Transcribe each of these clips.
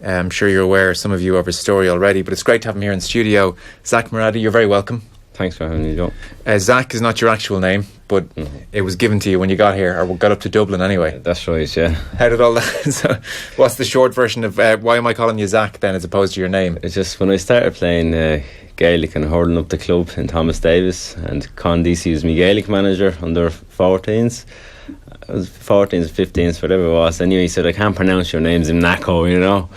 I'm sure you're aware, some of you, of his story already, but it's great to have him here in studio. Zach Muradi, you're very welcome. Thanks for having me, Joe. Zach is not your actual name, but it was given to you when you got here, or got up to Dublin anyway. That's right, yeah. How did all that... So what's the short version of why am I calling you Zach then as opposed to your name? It's just when I started playing Gaelic and hurling up the club in Thomas Davis, and Con DC was my Gaelic manager under 14s. It was 14s, 15s, whatever it was. Anyway, he said, I can't pronounce your names in Naco, you know.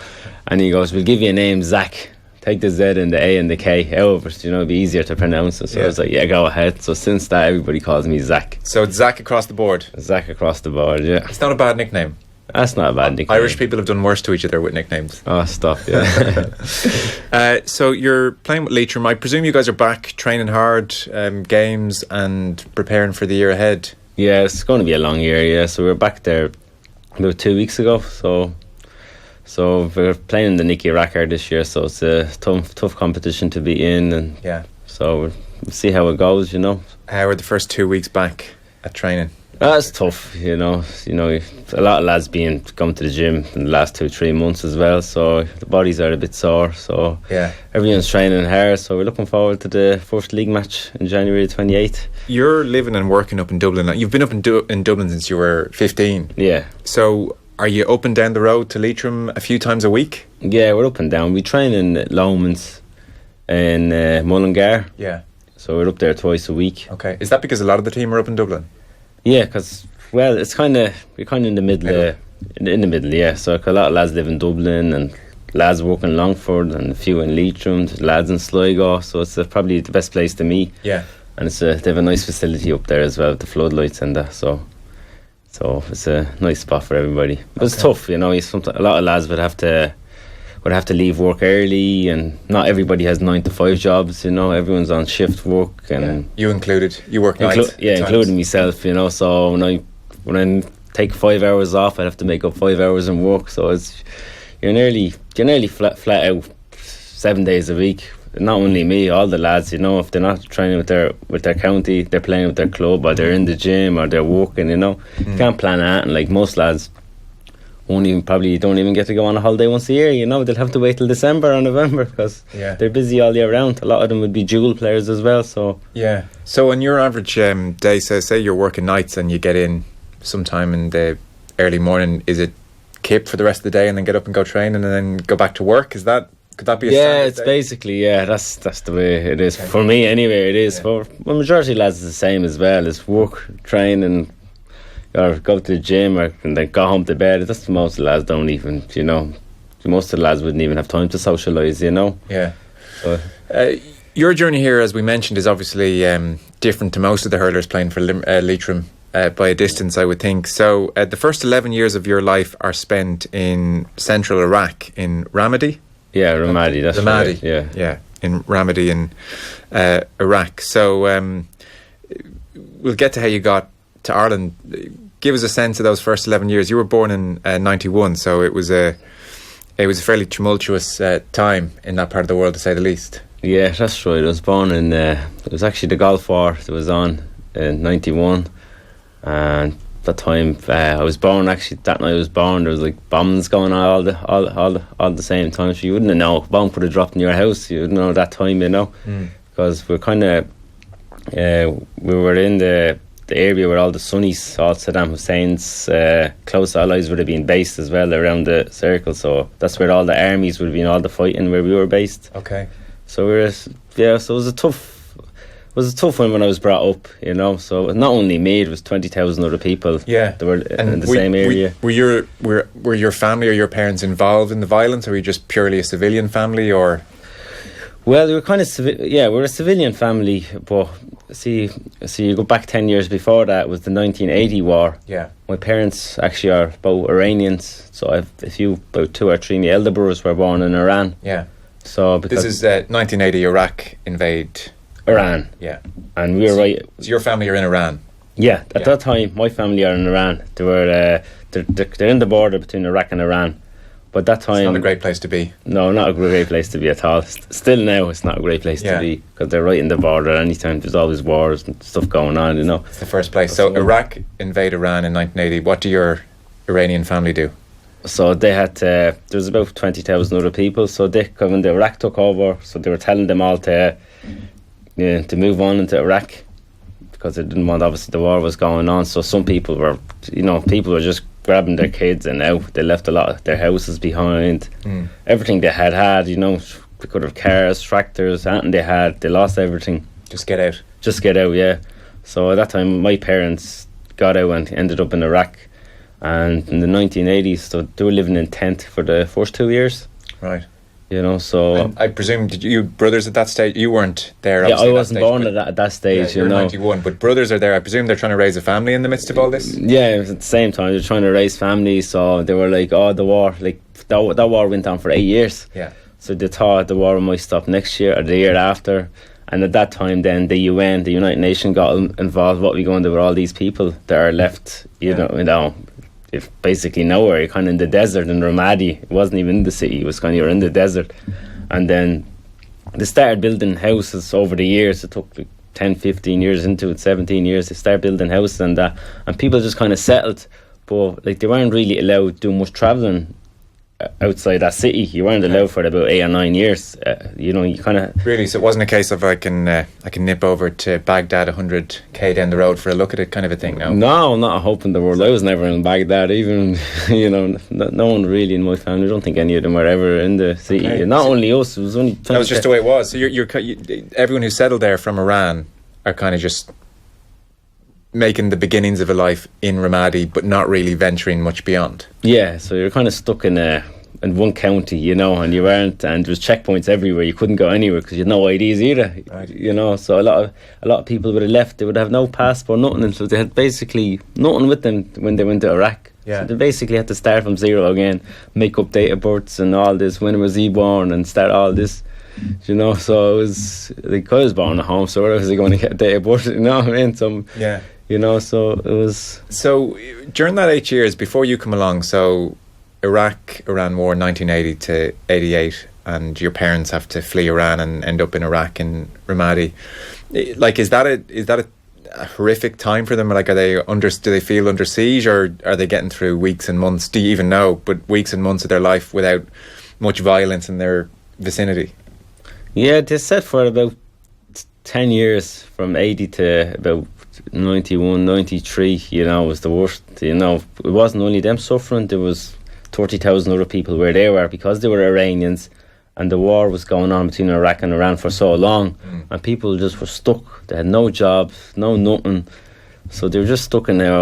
And he goes, we'll give you a name, Zach. Take the Z and the A and the K out of it, you know, it'd be easier to pronounce it. So I was like, yeah, go ahead. So since that, everybody calls me Zach. So it's Zach across the board? Zach across the board, yeah. It's not a bad nickname. That's not a bad nickname. Irish people have done worse to each other with nicknames. Oh, stop, yeah. So you're playing with Leitrim. I presume you guys are back training hard, games and preparing for the year ahead. Yeah, it's going to be a long year, yeah. So we were back there about 2 weeks ago. So we're playing in the Nicky Rackard this year, so it's a tough competition to be in, and so we'll see how it goes, you know. How are the first 2 weeks back at training? It's tough, you know. A lot of lads come to the gym in the last 2-3 months as well, so the bodies are a bit sore. So everyone's training hard. So we're looking forward to the first league match in January 28th. You're living and working up in Dublin. You've been up in Dublin since you were 15. Yeah. So are you up and down the road to Leitrim a few times a week? Yeah, we're up and down. We train in Lomans in Mullingar. Yeah. So we're up there twice a week. Okay. Is that because a lot of the team are up in Dublin? Yeah, because it's we're kind of in the middle. In the middle, yeah. So a lot of lads live in Dublin, and lads work in Longford, and a few in Leitrim. There's lads in Sligo, so it's probably the best place to meet. Yeah. And they have a nice facility up there as well, with the floodlights and that. So it's a nice spot for everybody. But it's tough, you know. A lot of lads would have to leave work early, and not everybody has 9-to-5 jobs, you know. Everyone's on shift work, and you included. You work nights. Including myself, you know. So when I take 5 hours off, I have to make up 5 hours in work. So you're nearly flat out 7 days a week. Not only me, all the lads, you know, if they're not training with their county, they're playing with their club, or they're in the gym, or they're working, you know. You can't plan that, and like most lads don't even get to go on a holiday once a year, you know. They'll have to wait till December or November, because they're busy all year round. A lot of them would be dual players as well, so So on your average day, so say you're working nights and you get in sometime in the early morning, is it kip for the rest of the day and then get up and go training and then go back to work? Could that be a standard it's day? Basically, that's the way it is. For me anyway. It is for majority of lads. It's the same as well. It's work, train, or go to the gym, and then go home to bed. That's most of the lads don't even, you know. Most of the lads wouldn't even have time to socialise, you know. Yeah. Your journey here, as we mentioned, is obviously different to most of the hurlers playing for Leitrim by a distance, I would think. So the first 11 years of your life are spent in central Iraq, in Ramadi. Yeah, Ramadi. That's Ramadi. Right. Yeah, in Ramadi in Iraq. So we'll get to how you got to Ireland. Give us a sense of those first 11 years. You were born in 91, so it was a fairly tumultuous time in that part of the world, to say the least. Yeah, that's right. I was born in it was actually the Gulf War that was on in 91, and that time I was born. Actually, that night I was born, there was like bombs going on all the same time. So you wouldn't have known. A bomb could have dropped in your house. You wouldn't know that time, you know, because we're kind of we were in the area where all the Sunnis, all Saddam Hussein's close allies would have been based as well around the circle. So that's where all the armies would have been, all the fighting where we were based. Okay. So so it was a tough one when I was brought up, you know. So not only me, it was 20,000 other people. Yeah, that were in the same area. Were your family or your parents involved in the violence, or were you just purely a civilian family, or? Well, we were kind of we're a civilian family, but see, you go back 10 years before that, was the 1980 war. Yeah, my parents actually are both Iranians, so I've about 2 or 3 of my elder brothers were born in Iran. Yeah, so because this is 1980 Iraq invade Iran. Yeah, and we were right. So your family are in Iran. Yeah, at that time, my family are in Iran. They were they're in the border between Iraq and Iran. But that time, it's not a great place to be. No, not a great place to be at all. Still now, it's not a great place to be, because they're right in the border. Anytime there's always wars and stuff going on, you know. It's the first place. So Iraq invade Iran in 1980. What do your Iranian family do? So they had there was about 20,000 other people. So when the Iraq took over, so they were telling them all to move on into Iraq because they didn't want, obviously the war was going on. So some people were, people were just grabbing their kids and out. They left a lot of their houses behind. Everything they had, they could have cars, tractors, anything they had, they lost everything. Just get out. Just get out, yeah. So at that time, my parents got out and ended up in Iraq. And in the 1980s, so they were living in tent for the first 2 years. Right. So... And I presume, did you brothers at that stage? You weren't there, yeah, I wasn't born at that stage, you're 91, but brothers are there. I presume they're trying to raise a family in the midst of all this? Yeah, at the same time, they're trying to raise families, so they were like, the war, that war went on for 8 years. Yeah. So they thought the war might stop next year or the year after. And at that time, then the UN, the United Nations, got involved. What we going to do with all these people that are left, if basically nowhere. You're kind of in the desert in Ramadi. It wasn't even in the city. It was kind of, you're in the desert. And then they started building houses over the years. It took 10, 15 years into it, 17 years. They started building houses and that. And people just kind of settled. But they weren't really allowed to do much travelling outside that city. You weren't allowed for about 8 or 9 years. You kind of... Really? So it wasn't a case of I can nip over to Baghdad 100k down the road for a look at it kind of a thing, no? No, I'm not a hope in the world. I was never in Baghdad even, no one really in my family. I don't think any of them were ever in the city. Okay. Not only us, it was only... That was just the way it was. So you're everyone who settled there from Iran are kind of just making the beginnings of a life in Ramadi, but not really venturing much beyond. Yeah, so you're kind of stuck in one county, and you weren't, and there was checkpoints everywhere. You couldn't go anywhere because you had no IDs either. Right. So a lot of people would have left. They would have no passport, nothing, and so they had basically nothing with them when they went to Iraq. Yeah. So they basically had to start from zero again, make up date of births and all this. When was he born and start all this. So it was like I was born at home, so where was he going to get a date of birth? You know what I mean? Yeah. So it was... So during that 8 years, before you come along, so Iraq-Iran war 1980 to 88, and your parents have to flee Iran and end up in Iraq in Ramadi. Like, is that a horrific time for them? Like, do they feel under siege, or are they getting through weeks and months? Do you even know? But weeks and months of their life without much violence in their vicinity? Yeah, they said for about 10 years, from 80 to about 91, 93, was the worst. It wasn't only them suffering, there was 30,000 other people where they were because they were Iranians, and the war was going on between Iraq and Iran for so long, and people just were stuck. They had no jobs, no nothing, so they were just stuck in there.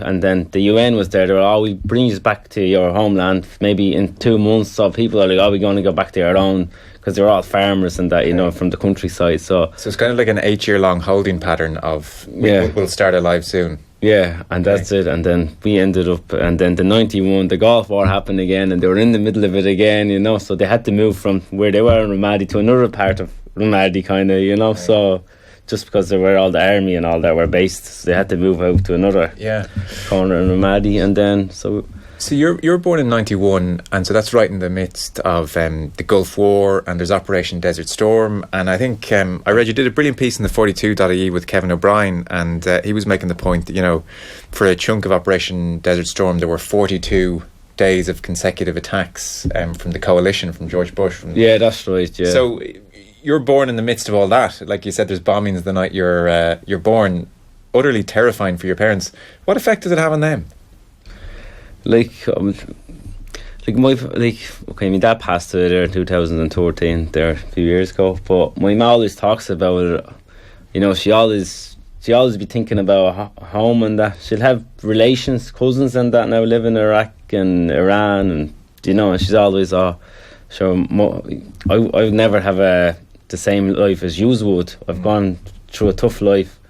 And then the UN was there. They were, we bring you back to your homeland maybe in 2 months. So people are like, we're going to go back to our own, because they're all farmers and that, from the countryside. So it's kind of like an 8-year-long holding pattern of we'll start our lives soon. Yeah, and that's it. And then we ended up, and then the 91, the Gulf War happened again, and they were in the middle of it again, so they had to move from where they were in Ramadi to another part of Ramadi, kind of, so just because they were all the army and all that were based, so they had to move out to another corner in Ramadi, and then So you were born in 91, and so that's right in the midst of the Gulf War, and there's Operation Desert Storm, and I think I read you did a brilliant piece in the 42.ie with Kevin O'Brien, and he was making the point that, for a chunk of Operation Desert Storm, there were 42 days of consecutive attacks from the coalition, from George Bush. Yeah, that's right, yeah. So you're born in the midst of all that. Like you said, there's bombings the night you're born. Utterly terrifying for your parents. What effect does it have on them? My dad passed away there in 2013, there a few years ago. But my mum always talks about it. She always be thinking about home and that. She'll have relations, cousins and that now live in Iraq and Iran, and and she's always I would never have the same life as you would. I've gone through a tough life,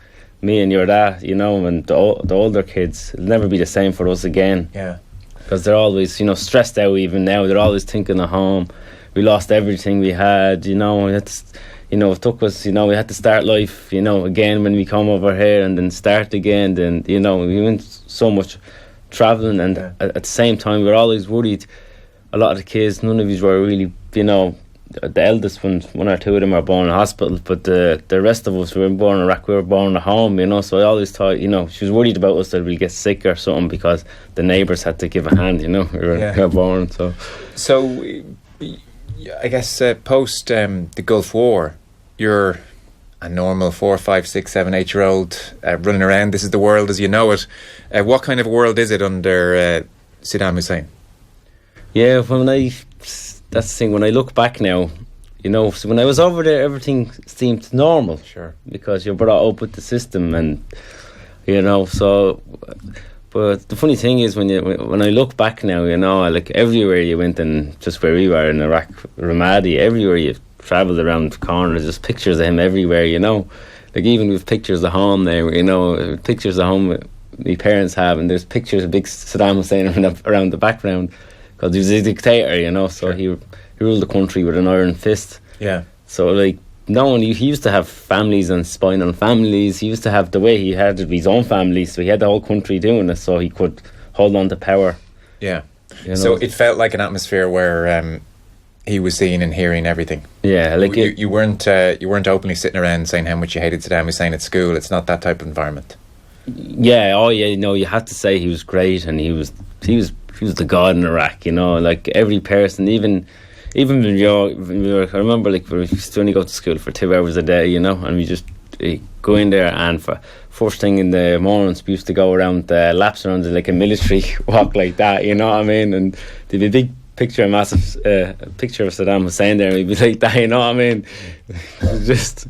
me and your dad, and the older kids. It'll never be the same for us again. Yeah. Because they're always, stressed out even now. They're always thinking of home. We lost everything we had, we had to, it took us, we had to start life, again when we come over here, and then start again. Then, we went so much travelling, and at the same time, we were always worried. A lot of the kids, none of these were really, the eldest ones, one or two of them are born in hospital, but the rest of us were born in Iraq. We were born at home, you know. So I always thought, you know, she was worried about us that we'd get sick or something because the neighbours had to give a hand, you know. We were born, so. So, I guess post the Gulf War, you're a normal 4, 5, 6, 7, 8-year-old running around. This is the world as you know it. What kind of world is it under Saddam Hussein? Yeah, that's the thing. When I look back now, you know, so when I was over there, everything seemed normal. Sure. Because you're brought up with the system, and you know. So, but the funny thing is, when I look back now, you know, like everywhere you went, and just where we were in Iraq, Ramadi, everywhere you travelled around the corners, there's pictures of him everywhere. You know, like even with pictures of home there, you know, pictures of home my parents have, and there's pictures of big Saddam Hussein around the background. Because he was a dictator, you know, so he ruled the country with an iron fist. Yeah. So, like, no one, he used to have families and spying on families. He used to have the way he had his own family, so he had the whole country doing it, so he could hold on to power. Yeah. You know? So it felt like an atmosphere where he was seeing and hearing everything. Yeah, like you weren't openly sitting around saying how much you hated Saddam Hussein at school. It's not that type of environment. Yeah. Oh, yeah. No, you had to say he was great, and he was the god in Iraq, you know, like every person, even when I remember, like, we used to only go to school for 2 hours a day, you know, and we just go in there, and for first thing in the mornings we used to go around laps around like a military walk like that, you know what I mean, and there'd be a big picture, a massive picture of Saddam Hussein there, and we'd be like that, you know what I mean. Just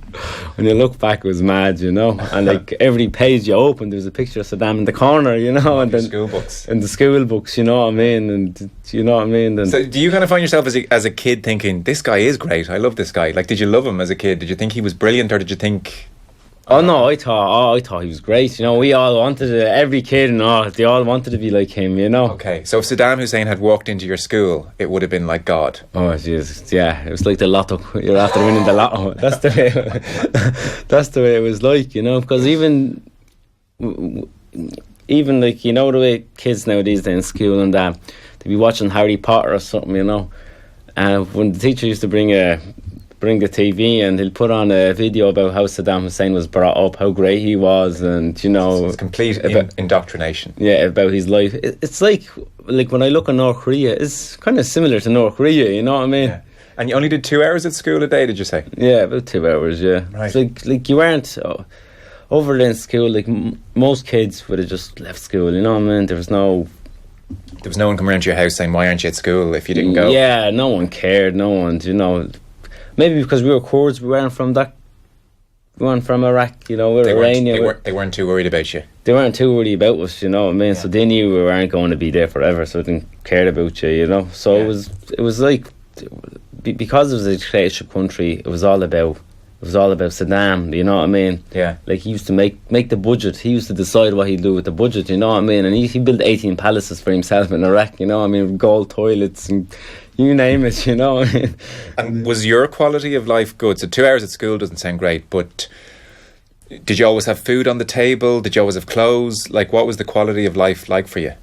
when you look back, it was mad, you know. And like every page you opened, there was a picture of Saddam in the corner, you know, and then school books, and the school books, you know what I mean, and you know what I mean. And so, do you kind of find yourself as a kid thinking, this guy is great? I love this guy. Like, did you love him as a kid? Did you think he was brilliant, or did you think? Oh no, I thought he was great. You know, we all wanted it. Every kid and all, they all wanted to be like him. You know. Okay, so if Saddam Hussein had walked into your school, it would have been like God. Oh Jesus, yeah, it was like the lotto. You're after winning the lotto. That's the way. That's the way it was like. You know, because even like, you know, the way kids nowadays they're in school and that they be watching Harry Potter or something. You know, and when the teacher used to bring the TV, and he'll put on a video about how Saddam Hussein was brought up, how great he was, and you know, it's complete indoctrination. Yeah, about his life. It's like when I look at North Korea, it's kind of similar to North Korea. You know what I mean? Yeah. And you only did 2 hours at school a day, did you say? Yeah, about 2 hours. Yeah, right. It's like you weren't over there in school. Like most kids would have just left school. You know what I mean? There was no one coming around to your house saying, "Why aren't you at school?" If you didn't go. Yeah, no one cared. No one, you know. Maybe because we were Kurds, we weren't from Iraq, you know, we were Iranian. They weren't too worried about you. They weren't too worried about us, you know what I mean? Yeah. So they knew we weren't going to be there forever, so they didn't care about you, you know? So yeah. it was like, because it was a dictatorship country, it was all about Saddam, you know what I mean? Yeah. Like, he used to make the budget. He used to decide what he'd do with the budget, you know what I mean? And he built 18 palaces for himself in Iraq, you know what I mean? With gold toilets and you name it, you know. And was your quality of life good? So 2 hours at school doesn't sound great, but did you always have food on the table? Did you always have clothes? Like, what was the quality of life like for you?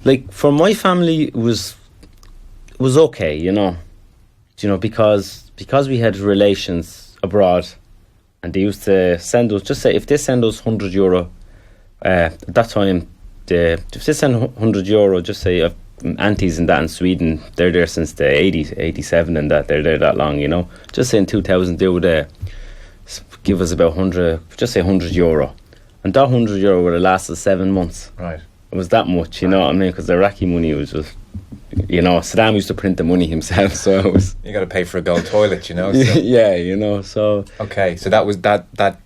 Like, for my family, it was okay, you know. You know, because we had relations abroad, and they used to send us, just say, if they send us €100, at that time, if they send €100, just say, aunties and that in Sweden, they're there since the 80s, 87 and that, they're there that long, you know. Just say in 2000 they would give us about €100, and that €100 would have lasted 7 months. Right. It was that much, you know what I mean, because the Iraqi money was just, you know, Saddam used to print the money himself, so it was, you got to pay for a gold toilet, you know. So. Yeah, you know, so okay, so that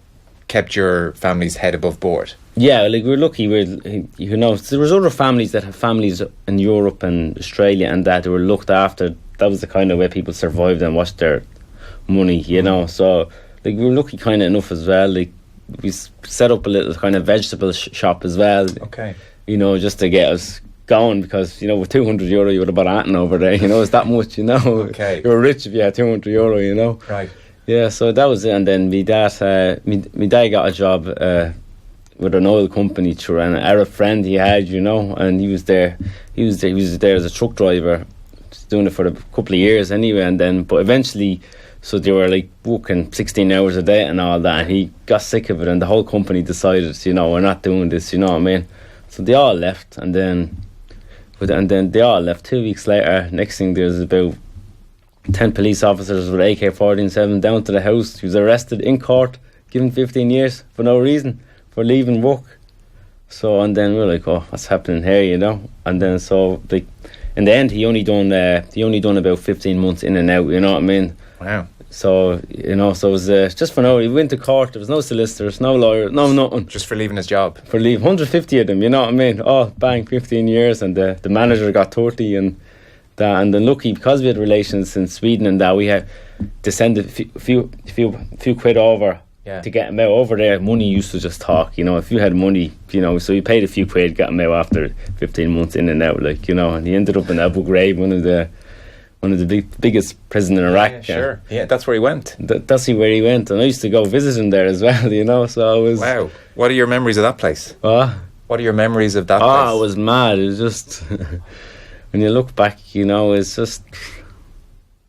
kept your family's head above board. Yeah, like, we're lucky. You know, there was other families that have families in Europe and Australia and that they were looked after. That was the kind of way people survived and watched their money, you know. So, like, we were lucky kind of enough as well. Like, we set up a little kind of vegetable shop as well. Okay. You know, just to get us going, because, you know, with €200 you would have bought anything over there. You know, it's that much, you know. Okay. You were rich if you had €200, you know. Right. Yeah, so that was it. And then my dad got a job with an oil company through an Arab friend he had, you know, and he was there as a truck driver doing it for a couple of years anyway, and then but eventually, so they were like working 16 hours a day and all that, and he got sick of it, and the whole company decided, you know, we're not doing this, you know what I mean? So they all left, and then they all left. 2 weeks later, next thing there's about 10 police officers with AK-47 down to the house. He was arrested in court, given 15 years for no reason, for leaving work. So, and then we're like, oh, what's happening here, you know? And then so, like, in the end, he only done about 15 months in and out, you know what I mean? Wow. So, you know, so it was just for now. He went to court, there was no solicitors, no lawyer, no nothing. Just for leaving his job. For leave, 150 of them, you know what I mean? Oh, bang, 15 years, and the manager got 30, and that, and then lucky, because we had relations in Sweden and that, we had to send a few quid over. Yeah. To get him out over there. Money used to just talk, you know. If you had money, you know, so you paid a few quid, got him out after 15 months in and out, like, you know. And he ended up in Abu Ghraib, one of the biggest prison in Iraq. Yeah, sure. Yeah, that's where he went. That's where he went, and I used to go visit him there as well, you know. So I was. Wow. What are your memories of that place? What are your memories of that place? Oh, it was mad. It was just when you look back, you know, it's just,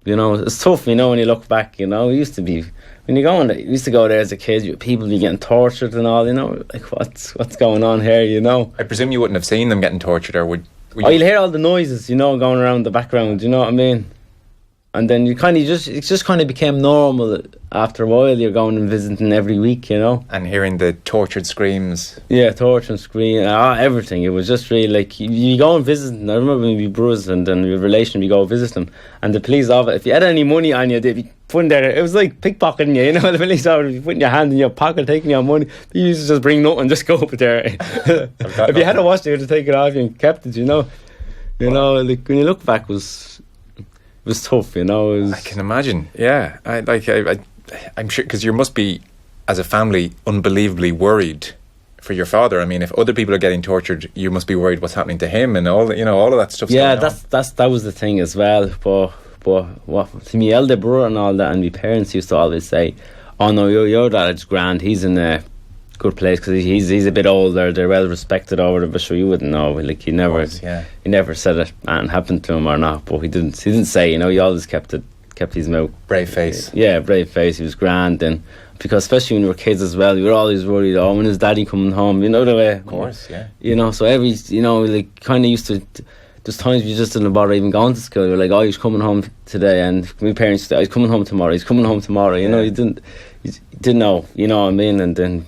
you know, it's tough, you know, when you look back, you know. It used to be. When you used to go there as a kid, people be getting tortured and all, you know, like what's going on here, you know. I presume you wouldn't have seen them getting tortured, or would you? Oh, you'll hear all the noises, you know, going around the background, you know what I mean? And then you kind of it just kind of became normal after a while. You're going and visiting every week, you know. And hearing the tortured screams. Yeah, torture and scream, everything. It was just really like, you go and visit them. I remember when we brothers and then your relation, we go visit them. And the police officer, if you had any money on you, they'd be putting there, it was like pickpocketing you, you know. The police officer be putting your hand in your pocket, taking your money. They used to just bring nothing, just go up there. If you had a watch, they would take it off you and kept it, you know. You know, like when you look back, it was tough, you know. I can imagine. Yeah, I'm sure, because you must be, as a family, unbelievably worried for your father. I mean, if other people are getting tortured, you must be worried what's happening to him and all of that stuff. Yeah, that was the thing as well. But what to me, elder brother and all that, and my parents used to always say, "Oh no, your dad's grand. He's in a good place because he's a bit older. They're well respected over there." But sure, you wouldn't know. Like he never said it and happened to him or not. But he didn't say. You know, he always kept his mouth. Brave face. Yeah, brave face. He was grand, and because especially when you were kids as well, you were always worried. Oh, when is Daddy coming home? You know the way. Of course, yeah. You know, so like kind of used to. There's times we just didn't bother even going to school. You're like, oh, he's coming home today, and my parents said, he's coming home tomorrow. He's coming home tomorrow. You know, you didn't know. You know what I mean? And then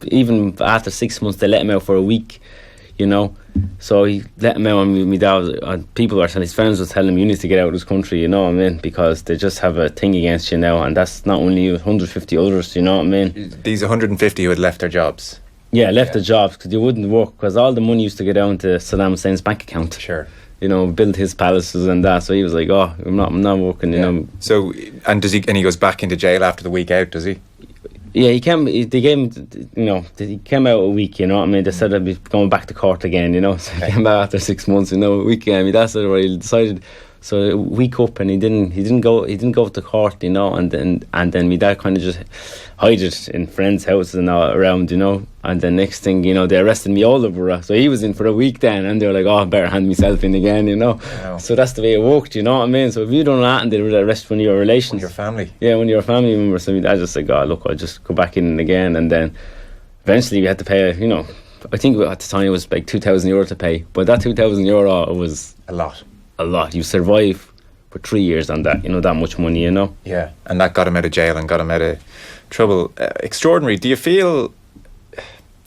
even after 6 months, they let him out for a week. You know, so he let him out, and my dad, and people were telling his friends were telling him, you need to get out of this country. You know what I mean? Because they just have a thing against you now, and that's not only you, 150 others. You know what I mean? These 150 who had left their jobs. Yeah, left their jobs because they wouldn't work because all the money used to go down to Saddam Hussein's bank account. Sure. You know, build his palaces and that. So he was like, "Oh, I'm not working." You know. So, and he goes back into jail after the week out? Does he? Yeah, he came. They gave him. You know, he came out a week. You know what I mean? They said I'd be going back to court again. You know, so he came back after 6 months. You know, a week. I mean, that's what he decided. So a week up, and he didn't go to court. You know, and then my dad kind of just hid it in friends' houses and all around. You know, and the next thing, you know, they arrested me older brother. So he was in for a week then, and they were like, "Oh, I better hand myself in again." You know, wow. So that's the way it worked. You know what I mean? So if you done that, and they would arrest one of your relations, your family, when you're a family member. So I just said, "God, look, I'll just go back in again," and then eventually we had to pay. You know, I think at the time it was like €2,000 to pay, but that €2,000 it was a lot. You survive for 3 years on that, you know, that much money, you know. Yeah, and that got him out of jail and got him out of trouble. Extraordinary. Do you feel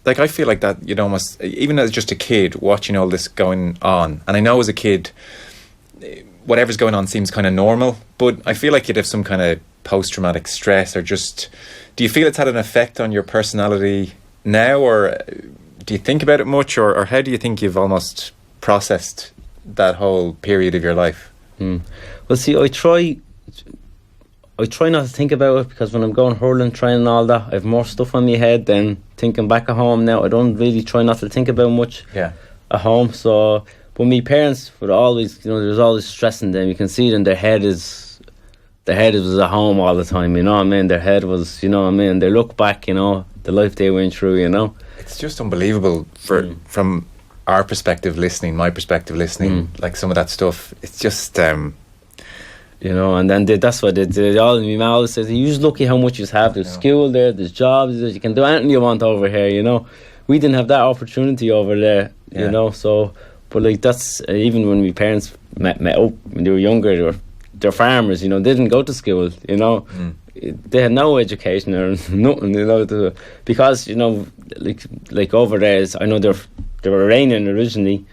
like, I feel like that, you know, almost, even as just a kid watching all this going on, and I know as a kid whatever's going on seems kind of normal, but I feel like you'd have some kind of post-traumatic stress, or just, do you feel it's had an effect on your personality now, or do you think about it much, or how do you think you've almost processed that whole period of your life? Well, see, I try not to think about it, because when I'm going hurling, training, all that, I have more stuff on my head than thinking back at home now. I don't really try not to think about much at home. So, but my parents would always, you know, there's always stress in them. You can see it in their head was at home all the time, you know what I mean? Their head was, you know what I mean? They look back, you know, the life they went through, you know. It's just unbelievable from our perspective listening, my perspective listening, like some of that stuff. It's just, you know, and then that's what they did. All my mum always says, "You're just lucky how much you have. There's school there, there's jobs, you can do anything you want over here." You know, we didn't have that opportunity over there. You know, so but like that's even when my parents met up when they were younger, they're farmers. You know, they didn't go to school. You know. They had no education or nothing, you know, because, you know, like over there, I know they were Iranian originally,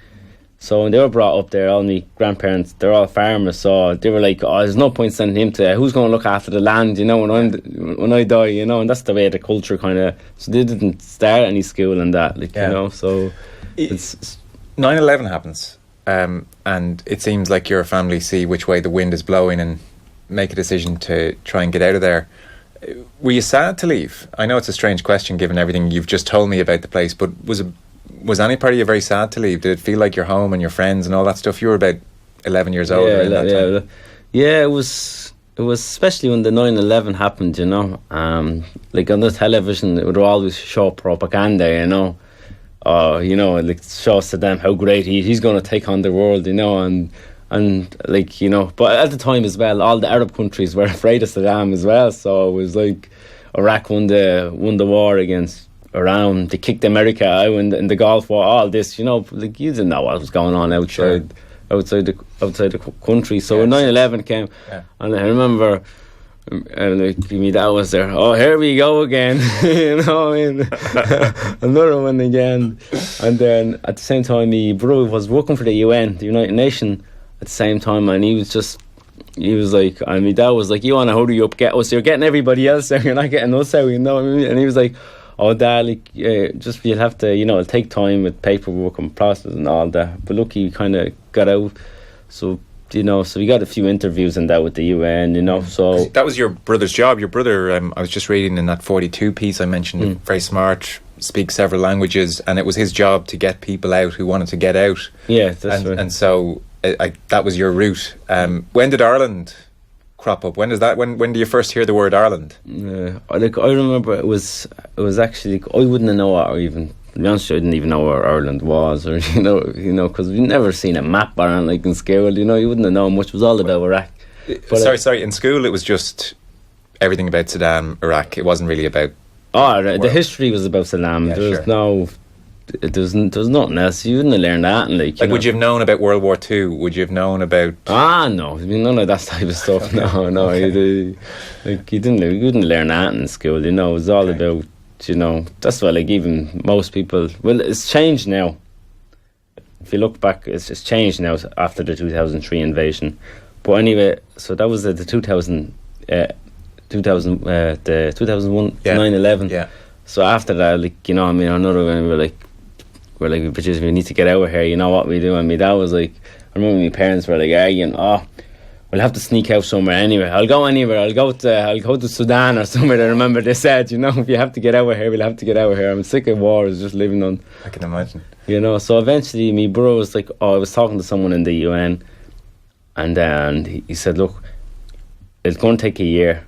so when they were brought up there, all my grandparents, they're all farmers, so they were like, oh, there's no point sending him to, who's going to look after the land, you know, when I die, you know, and that's the way the culture kind of, so they didn't start any school and that, like, you know, so it's 9/11 happens, and it seems like your family see which way the wind is blowing and make a decision to try and get out of there. Were you sad to leave? I know it's a strange question given everything you've just told me about the place, but was any part of you very sad to leave? Did it feel like your home and your friends and all that stuff? You were about 11 years old around that time. Yeah, it was especially when the 9/11 happened, you know. Like on the television, it would always show propaganda, you know. You know, like show Saddam how great he's going to take on the world, you know, and like, you know, but at the time as well, all the Arab countries were afraid of Saddam as well. So it was like Iraq won the war against Iran. They kicked America out in the Gulf War. All this, you know, like you didn't know what was going on outside the country. So when 9/11 came, and I remember, like my dad was there. Oh, here we go again, you know. I mean, another one again. And then at the same time, my brother was working for the UN, the United Nations. At the same time, and he was like, and my dad was like, you want to hurry up, get us, you're getting everybody else out, you're not getting us out, you know what I mean? And he was like, oh Dad, like, just you'll have to, you know, it'll take time with paperwork and process and all that. But look, he kind of got out, so, you know, so we got a few interviews and that with the UN, you know. So that was your brother's job. Your brother, I was just reading in that 42 piece I mentioned, very smart, speaks several languages, and it was his job to get people out who wanted to get out. Yeah, that's right. And so that was your route. When did Ireland crop up? When do you first hear the word Ireland? Like I remember it was actually, I wouldn't know, or even, to be honest, I didn't even know where Ireland was, or you know, because we'd never seen a map or anything like in school. You know, you wouldn't have known much. It was all about Iraq. But sorry. In school, it was just everything about Saddam, Iraq. It wasn't really about. The history was about Saddam. Yeah, there was nothing else. You wouldn't have learned that. And like would you have known about World War II? Would you have known about? No, I mean, none of that type of stuff. Okay. No. You wouldn't learn that in school. You know, it was all about, you know, that's why, like, even most people. Well, it's changed now. If you look back, it's changed now after the 2003 invasion. But anyway, so that was the 2001 9/11. Yeah. So after that, like, you know, I mean, another one, we're like, bitches, we need to get out of here. You know what we do? And my dad was like, I remember my parents were like arguing, we'll have to sneak out somewhere anyway. I'll go anywhere. I'll go to Sudan or somewhere. I remember they said, you know, if you have to get out of here, we'll have to get out of here. I'm sick of wars, just living on. I can imagine. You know, so eventually my bro was like, I was talking to someone in the UN, and then he said, look, it's going to take a year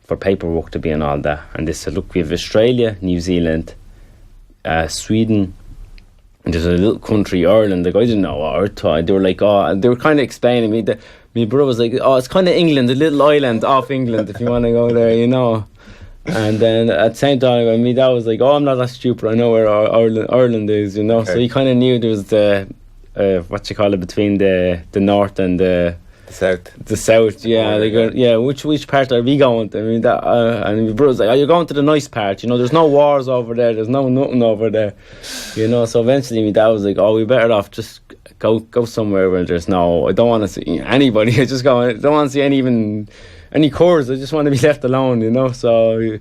for paperwork to be and all that. And they said, look, we have Australia, New Zealand, Sweden, and there's a little country, Ireland. Like, I didn't know what they were like, they were kind of explaining me that my brother was like, it's kind of England, a little island off England if you want to go there, you know. And then at the same time, my dad was like, I'm not that stupid, I know where Ireland is, you know. Okay. So he kind of knew there was the between the north and the south, yeah. Which part are we going to? I mean, that, and my brother's like, you're going to the nice part, you know. There's no wars over there. There's nothing over there, you know. So eventually, my dad was like, we better off just go somewhere where there's no. I don't want to see anybody. I don't want to see any cars. I just want to be left alone, you know. So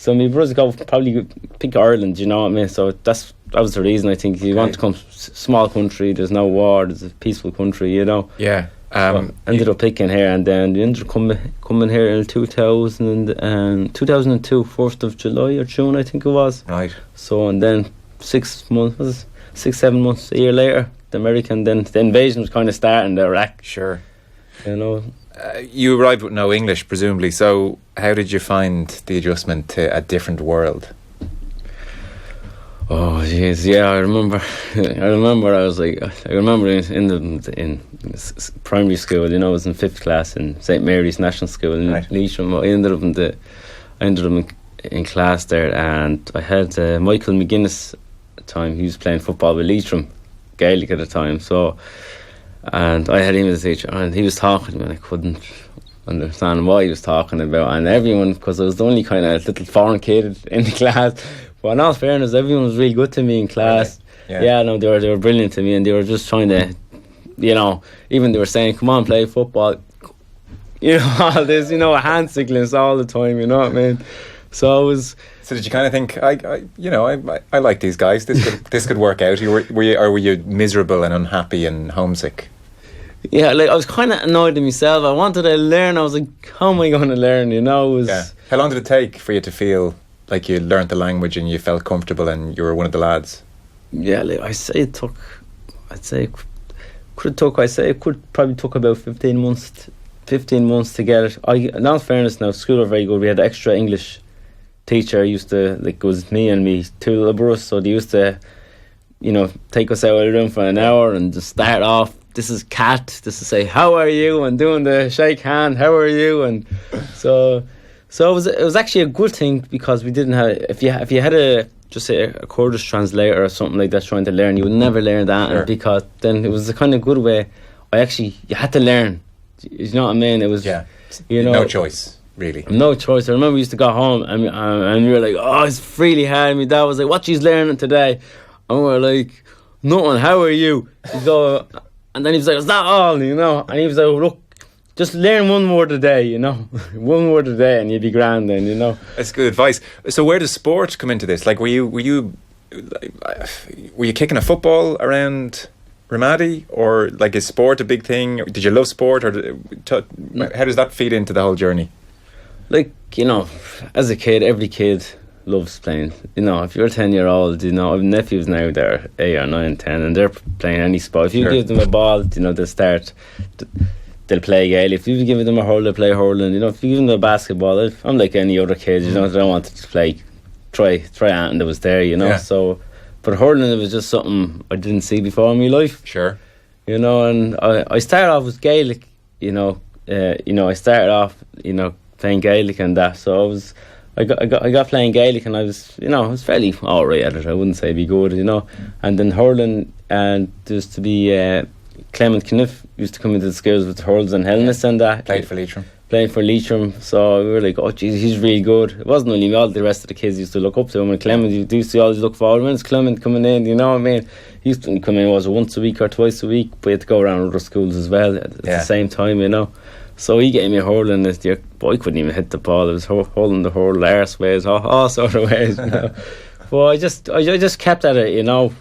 my brother's probably pick Ireland, you know what I mean. So that was the reason. I think you want to come small country. There's no war. There's a peaceful country, you know. Yeah. Ended up picking here, and then we ended up coming here in 2002, 1st of July or June, I think it was. Right. So, and then 6 months, 7 months, a year later, the invasion was kind of starting, the Iraq. Sure. You know. You arrived with no English, presumably. So, how did you find the adjustment to a different world? Oh jeez, yeah, I remember. I remember. I was like, I remember in primary school. You know, I was in 5th class in St Mary's National School in Leitrim. I ended up in class there, and I had Michael McGuinness at the time. He was playing football with Leitrim Gaelic at the time. So, and I had him as a teacher, and he was talking to me, and I couldn't understand what he was talking about. And everyone, because I was the only kind of little foreign kid in the class. But in all fairness, everyone was really good to me in class. Really? Yeah, no, they were brilliant to me, and they were just trying to, you know, even they were saying, "Come on, play football." You know, all this, you know, hand signals all the time. You know what I mean? So I was. So did you kind of think, I like these guys. This could work out. Were you miserable and unhappy and homesick? Yeah, like I was kind of annoyed at myself. I wanted to learn. I was like, how am I going to learn? You know, it was. Yeah. How long did it take for you to feel like you learnt the language and you felt comfortable and you were one of the lads? Yeah, like it could probably took about 15 months. 15 months to get it. In all fairness, now school were very good. We had an extra English teacher. Used to, like, it was me and me two little brothers. So they used to, you know, take us out of the room for an hour and just start off. This is Cat. This is say, how are you? And doing the shake hand. How are you? And so it was actually a good thing, because we didn't have. If you had a Kurdish translator or something like that trying to learn, you would never learn that. Sure. And because then it was a kind of good way. You had to learn. You know what I mean? It was, you know, no choice, really. No choice. I remember we used to go home and we were like, oh, it's really hard. And my dad was like, what she's learning today? And we were like, nothing. How are you? He'd go, and then he was like, is that all? You know? And he was like, look, just learn one word a day, you know. One word a day and you'd be grand then, you know. That's good advice. So where does sport come into this? Like, were you kicking a football around Ramadi, or like, is sport a big thing? Did you love sport, or how does that feed into the whole journey? Like, you know, as a kid, every kid loves playing. You know, if you're a 10-year-old, you know, I have nephews now, they're 8 or 9, 10, and they're playing any sport. If you give them a ball, you know, they'll play Gaelic. If you give them a hurl, they'll play hurling. You know, if you give them a basketball, I'm like any other kid, you know, they don't want to play, try out, and it was there, you know. Yeah. So, but hurling, it was just something I didn't see before in my life. Sure. You know, and I started off with Gaelic, you know. I started off, you know, playing Gaelic and that. So I got playing Gaelic, and I was fairly alright at it. I wouldn't say be good, you know. And then hurling, and there used to be Clement Kniff used to come into the schools with hurls and helmets and that. Played for Leitrim. Playing for Leitrim, so we were like, oh geez, he's really good. It wasn't only me, all the rest of the kids used to look up to him. And Clement, you used to always look forward, when's Clement coming in, you know what I mean? He used to come in, was it once a week or twice a week, but he had to go around other schools as well at the same time, you know. So he gave me a hurling this year, but I couldn't even hit the ball. It was holding the hurl arse ways, all sort of ways, you know. But I just kept at it, you know,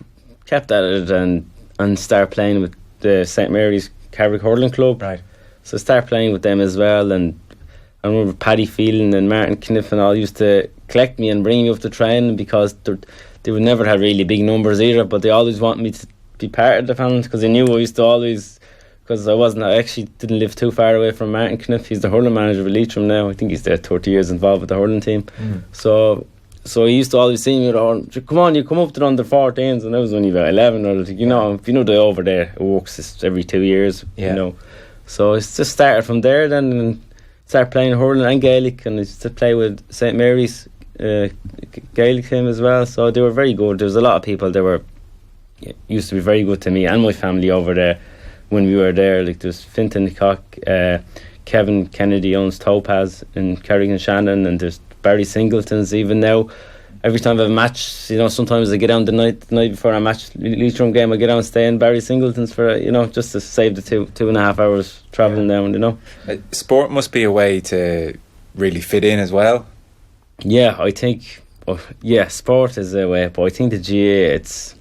and started playing with the St Mary's Carrick Hurling Club. Right. So I started playing with them as well, and I remember Paddy Phelan and Martin Kniff and all used to collect me and bring me up to training, because they would never have really big numbers either, but they always wanted me to be part of the fans, because they knew I used to always, because I actually didn't live too far away from Martin Kniff. He's the hurling manager of Leitrim now. I think he's there 30 years involved with the hurling team. So he used to always see me, come on, you come up to the under 14s, and I was only about 11, or you know, they over there, it works every 2 years, you know. So it's just started from there then, and started playing hurling and Gaelic, and I used to play with St Mary's Gaelic team as well. So they were very good. There was a lot of people that used to be very good to me and my family over there when we were there. Like, there's Fintan Cock, Kevin Kennedy owns Topaz in Carrick-on-Shannon, and there's Barry Singleton's. Even now, every time I have a match, you know, sometimes I get down the night before a match, Leitrim game, I get down and stay in Barry Singleton's for, you know, just to save the 2.5 hours travelling down, you know. Sport must be a way to really fit in as well. Yeah, I think, sport is a way, but I think the GAA, it's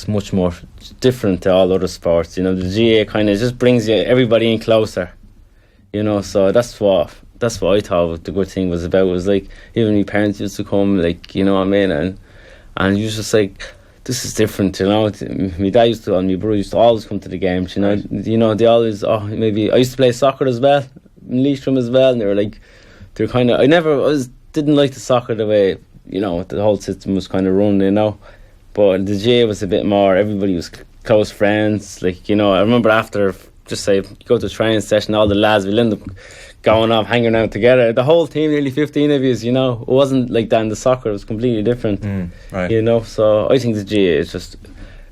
much more different to all other sports. You know, the GAA kind of just brings everybody in closer, you know. So that's what I thought the good thing was about. It was like, even my parents used to come, like, you know what I mean, and you just like, this is different, you know. My dad used to, and my brother used to always come to the games, you know. You know, they always, maybe I used to play soccer as well in Leitrim as well, and they were like, they're kind of, didn't like the soccer the way, you know, the whole system was kind of run, you know. But the GA was a bit more, everybody was close friends. Like, you know, I remember after, just say, you go to a training session, all the lads will end up going off, hanging out together. The whole team, nearly 15 of you, you know. It wasn't like that in the soccer, it was completely different. Right. You know, so I think the GA is just,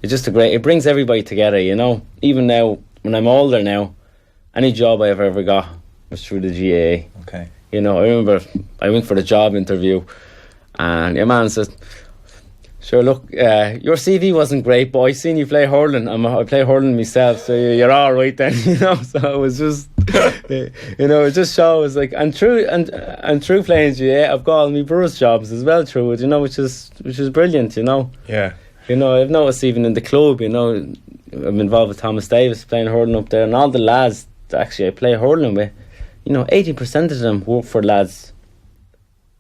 it's just a great, it brings everybody together, you know. Even now, when I'm older now, any job I've ever got was through the GA. Okay. You know, I remember I went for the job interview and your man said, sure, look, your CV wasn't great, but I seen you play hurling. I play hurling myself, so you're all right then, you know. So it was just, you know, it just shows like, and through playing GA, I've got all my Burrows jobs as well through it, you know, which is brilliant, you know. Yeah. You know, I've noticed even in the club, you know, I'm involved with Thomas Davis playing hurling up there, and all the lads that actually I play hurling with, you know, 80% of them work for lads,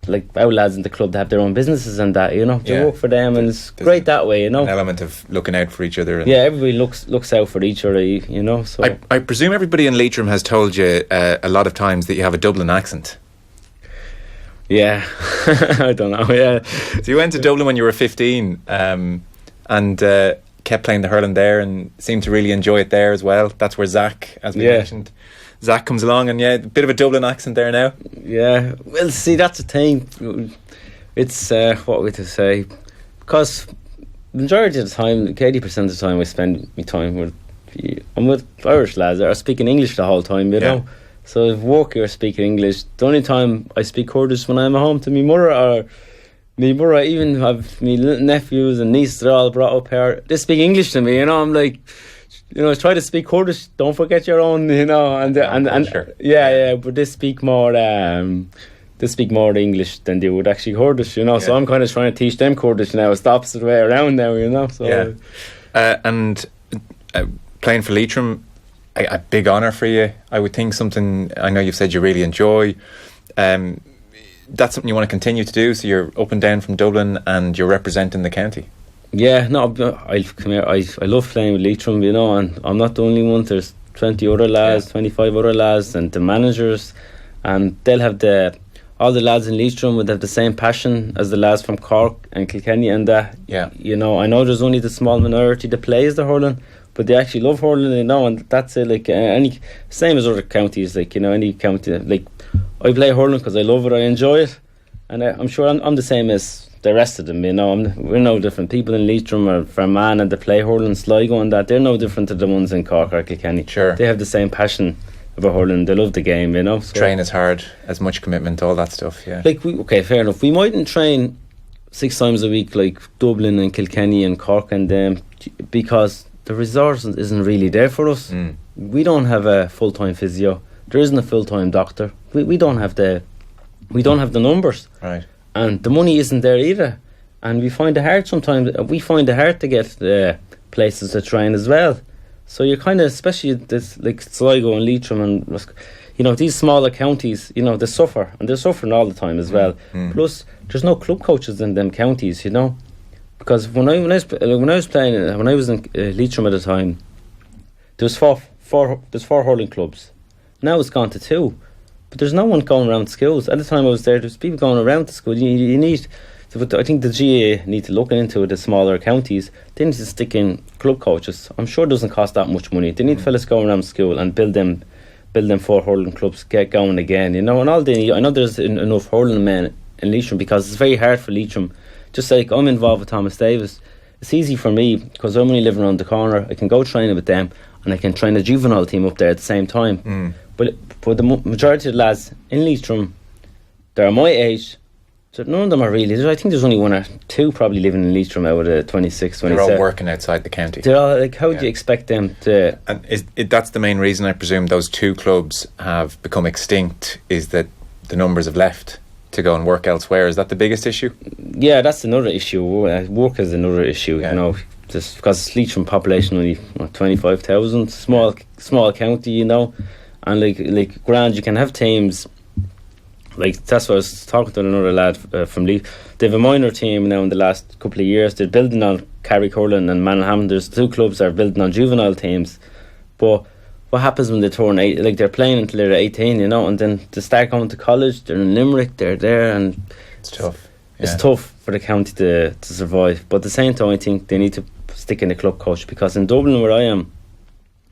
like our lads in the club that have their own businesses and that, you know, they work for them, and it's great that way, you know. An element of looking out for each other. Yeah, everybody looks out for each other, you know. So I presume everybody in Leitrim has told you a lot of times that you have a Dublin accent. Yeah, I don't know. Yeah. So you went to Dublin when you were 15, and kept playing the hurling there, and seemed to really enjoy it there as well. That's where Zach, as we mentioned, Zach comes along, and a bit of a Dublin accent there now. Yeah, well, see, that's the thing. It's what would I say? Because the majority of the time, 80% of the time, I spend my time with Irish lads that are speaking English the whole time, you know. So if work you're speaking English, the only time I speak Kurdish when I'm at home to my mother, or my mother, I even have my little nephews and nieces, they're all brought up here, they speak English to me, you know. I'm like, you know, try to speak Kurdish, don't forget your own, you know, and sure. But they speak more English than they would actually Kurdish, you know. So I'm kind of trying to teach them Kurdish now. It's the opposite way around now, you know. So and playing for Leitrim, a big honour for you. I would think something, I know you've said you really enjoy. That's something you want to continue to do, so you're up and down from Dublin and you're representing the county. Yeah, no, I come here. I love playing with Leitrim, you know, and I'm not the only one. There's 20 other lads, 25 other lads, and the managers, and they'll have all the lads in Leitrim would have the same passion as the lads from Cork and Kilkenny, and that. Yeah, you know, I know there's only the small minority that plays the hurling, but they actually love hurling, you know, and that's it. Like any same as other counties, like, you know, any county. Like I play hurling because I love it, I enjoy it, and I'm sure I'm the same as the rest of them, you know. We're no different. People in Leitrim or Fermanagh and they play hurling, Sligo and that, they're no different to the ones in Cork or Kilkenny. Sure. They have the same passion about hurling, they love the game, you know. So train as hard, as much commitment, all that stuff, yeah. Like, okay, fair enough. We mightn't train 6 times a week like Dublin and Kilkenny and Cork and them, because the resource isn't really there for us. We don't have a full-time physio. There isn't a full-time doctor. We don't have the numbers. Right. And the money isn't there either, and we find it hard sometimes. We find it hard to get places to train as well. So you're kind of, especially this like Sligo and Leitrim and, you know, these smaller counties, you know, they suffer, and they're suffering all the time as well. Plus, there's no club coaches in them counties, you know, because when I was in Leitrim at the time, there was four hurling clubs. Now it's gone to 2. But there's no one going around schools. At the time I was there's people going around to school. You need, I think the GA need to look into the smaller counties. They need to stick in club coaches. I'm sure it doesn't cost that much money. They need fellas going around school and build them 4 hurling clubs, get going again, you know. And all I know there's enough hurling men in Leitrim, because it's very hard for Leitrim. Just like I'm involved with Thomas Davis, it's easy for me because I'm only living around the corner. I can go training with them, and I can train a juvenile team up there at the same time. But the majority of the lads in Leitrim, they're my age, so none of them are really. I think there's only 1 or 2 probably living in Leitrim out of the 26, 27. They're all working outside the county. They're all, like, how do you expect them to... And that's the main reason, I presume, those 2 clubs have become extinct, is that the numbers have left to go and work elsewhere. Is that the biggest issue? Yeah, that's another issue. Work is another issue, you know, just because Leitrim population only 25,000, small county, you know. And like grand, you can have teams. Like, that's what I was talking to another lad from Leith. They have a minor team now in the last couple of years. They're building on Carrick-Hurling and Manningham. There's 2 clubs that are building on juvenile teams. But what happens when they turn 8? Like, they're playing until they're 18, you know, and then they start going to college. They're in Limerick. They're there, and it's tough. it's tough for the county to survive. But at the same time, I think they need to stick in the club coach, because in Dublin, where I am,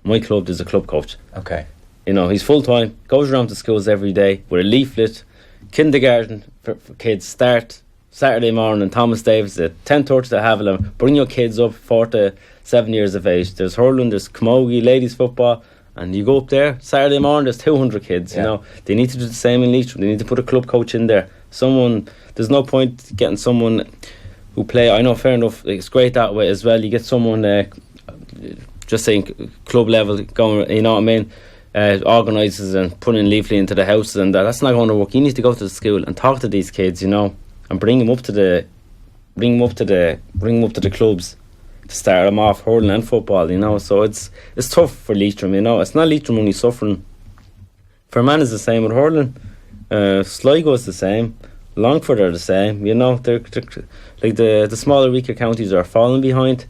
my club, there's a club coach. Okay. You know, he's full time, goes around to schools every day with a leaflet. Kindergarten for kids start Saturday morning. Thomas Davis at 10:30 to Haviland. Bring your kids up 4 to 7 years of age. There's hurling, there's camogie, ladies football, and you go up there Saturday morning. There's 200 kids. You know, they need to do the same in Leitrim. They need to put a club coach in there. There's no point getting someone who play. I know, fair enough. It's great that way as well. You get someone just saying club level going. You know what I mean? Organises and putting leaflet into the houses, and that's not going to work. You need to go to the school and talk to these kids, you know, and bring them up to the clubs to start them off hurling and football, you know. So it's tough for Leitrim, you know. It's not Leitrim only suffering. Fermanagh is the same with hurling. Sligo is the same. Longford are the same. You know, they're like the smaller, weaker counties are falling behind,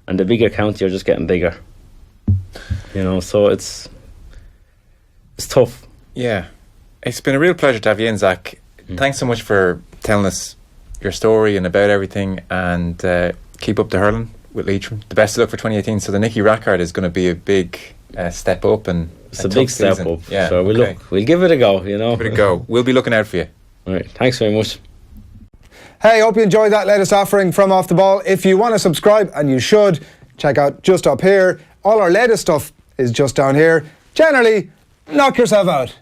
and the bigger counties are just getting bigger. You know, so it's tough. Yeah. It's been a real pleasure to have you in, Zach. Thanks so much for telling us your story and about everything, and keep up the hurling with Leitrim. The best of luck for 2018. So the Nicky Rackard is going to be a big step up, and it's a big step up. Yeah, so we'll give it a go, you know. Give it a go. We'll be looking out for you. All right. Thanks very much. Hey, hope you enjoyed that latest offering from Off the Ball. If you want to subscribe, and you should, check out just up here. All our latest stuff is just down here. Generally, knock yourself out.